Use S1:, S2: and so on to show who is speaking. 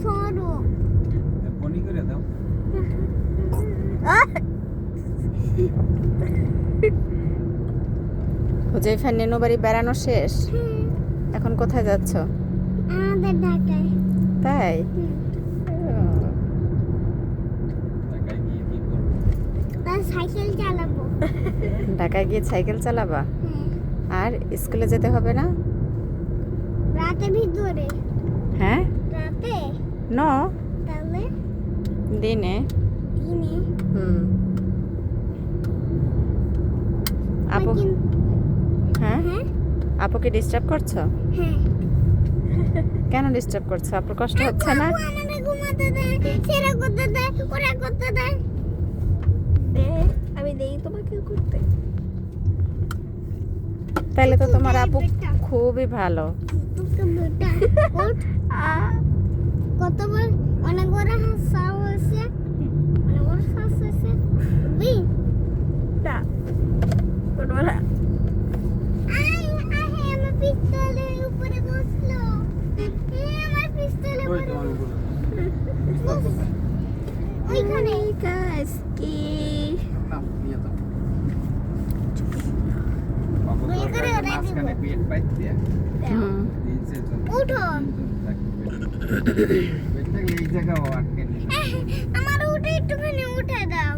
S1: সরো
S2: বনি করে দাও।
S3: হুজাইফার নেনু বাড়ি বেড়ানো শেষ, এখন কোথায় যাচ্ছ?
S1: আমাদের ঢাকায়
S3: তাই
S2: ঢাকায় গিয়ে কি করবো?
S1: তার সাইকেল চালাবো।
S3: ঢাকায় গিয়ে সাইকেল চালাবা?
S1: হ্যাঁ,
S3: আর স্কুলে যেতে হবে না?
S1: রাতে ভিতরে
S3: হ্যাঁ
S1: রাতে
S3: ন
S1: তাহলে
S3: দিনে।
S1: দিনে
S3: হুম আপু, হ্যাঁ
S1: হ্যাঁ
S3: আপুকে ডিস্টার্ব করছো?
S1: হ্যাঁ
S3: কেন ডিস্টার্ব করছো? আপুর কষ্ট হচ্ছে না?
S1: আপু আমাদের ঘুমাতে দেয়, সেরা করতে দেয়, ওরা করতে দেয়। আমি দেই তোমাকে করতে।
S3: তাহলে তো তোমার আপু খুবই ভালো।
S1: তোকে বেটা ওঠ। কতবার অনেক বড় হাসা হয়েছে, অনেক বড় শ্বাস হয়েছে। বি তা ছোটবেলা আমার পিস্তলের উপরে বসলো। আমার পিস্তলের
S2: ওই
S1: উপরে
S2: তোমার উপরে। পিস্তল কোথায়?
S1: ওইখানে কাজ কি
S2: না, নিয়ে দাও। বাবু
S1: ওই
S2: দরকার
S1: করে
S2: হলে
S1: ওরা
S2: মাঝখানে
S1: দিব।
S2: পেট পাইতে দেয়া।
S3: হুম
S2: নিচে তো
S1: উঠো।
S2: তিনজন থাকবে। পেট থাকলে এই জায়গাও আটকে নিবে।
S1: আমার উঠে একটুখানি উঠে দাও।